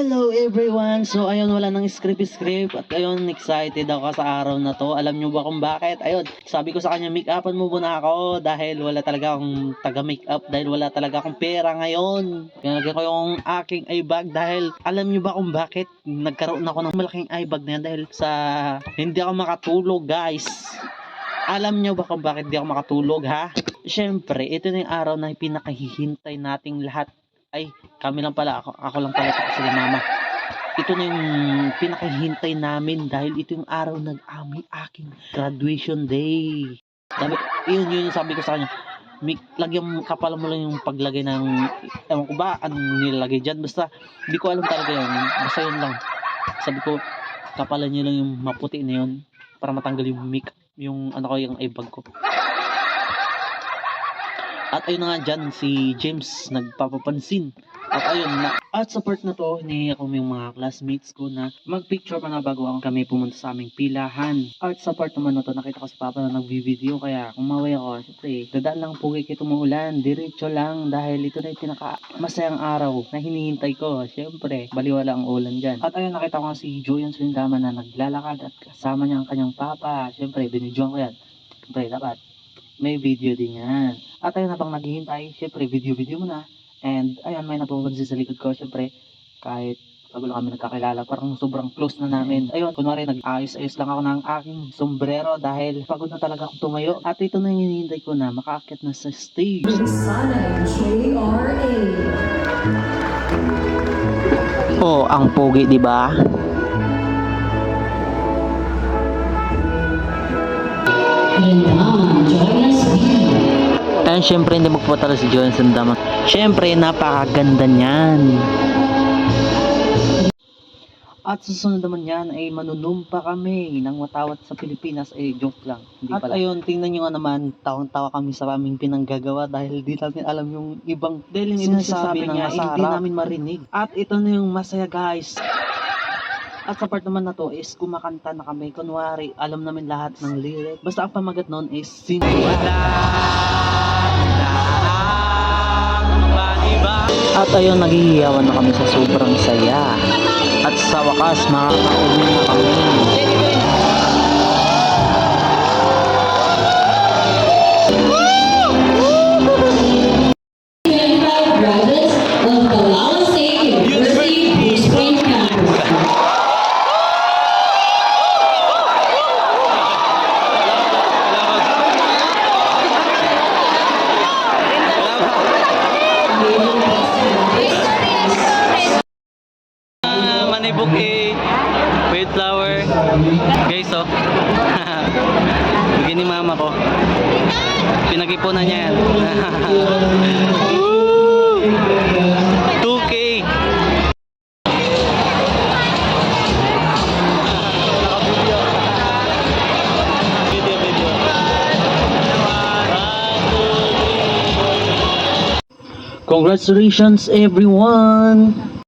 Hello everyone! So ayun, wala nang script at ayun, excited ako sa araw na to. Alam nyo ba kung bakit? Ayun, sabi ko sa kanya, make upan mo muna ako dahil wala talaga akong taga make up, dahil wala talaga akong pera ngayon. Pinagyan ko yung aking eye bag dahil alam nyo ba kung bakit nagkaroon ako ng malaking eye bag na yan, dahil sa hindi ako makatulog, guys. Alam nyo ba kung bakit hindi ako makatulog, ha? Syempre, ito na yung araw na pinakahihintay nating lahat. Ay, kami lang pala, ako lang pala ito sila mama. Ito na yung pinakahihintay namin dahil ito yung araw ng aking graduation day. Yun yung sabi ko sa kanya. Lagyan kapal mo lang yung paglagay ng, ewan ko ba, anong nilalagay dyan. Basta, hindi ko alam talaga yun. Basta yun lang. Sabi ko, kapalan nyo lang yung maputi na yun para matanggal yung yung eye bag ko. At ayun na nga dyan, si James nagpapapansin. At ayun na, at sa part na to, hinihingi ako yung mga classmates ko na magpicture pa na bago kami pumunta sa aming pilahan. At sa part naman na to, nakita ko si Papa na nagbi-video, kaya kumaway ako. Siyempre, dadaan lang pugay kito umuulan, diretso lang dahil ito na yung pinaka masayang araw na hinihintay ko. Siyempre, baliwala ang ulan dyan. At ayun, nakita ko nga si Joyan Sulindama na naglalakad at kasama niya ang kanyang papa. Siyempre, binidyoan ko yan. Siyempre, dapat may video din yan. At ayun, habang naghihintay, syempre video mo na. And ayun, may napupansin sa likod ko, syempre, kahit bago lang kami nagkakilala, parang sobrang close na namin. Ayun, kunwari nag-ayos-ayos lang ako ng aking sombrero dahil pagod na talaga akong tumayo. At ito na yung hinihintay ko na makaakyat na sa stage. Oh, ang pogi, di ba? And syempre hindi magpapatalo si Joyan Sulindama. Syempre napakaganda niyan. At susunod naman yan ay manunumpa kami ng matawat sa Pilipinas. Joke lang. Hindi pala. At ayun, tingnan nyo nga naman, tawang-tawa kami sa aming pinanggagawa dahil di namin alam yung ibang dahil yung sinasabi niya, hindi namin marinig. At ito na yung masaya, guys. At sa part naman na to is kumakanta na kami. Kunwari, alam namin lahat ng lyric. Basta ang pamagat nun is At ayun, naghihiyawan na kami sa sobrang saya. At sa wakas, makakauwi na kami. Bouquet, with flower. Guys, oh. Bigyan ni mama ko. Pinag-ipunan niya yan. 2K. Congratulations everyone.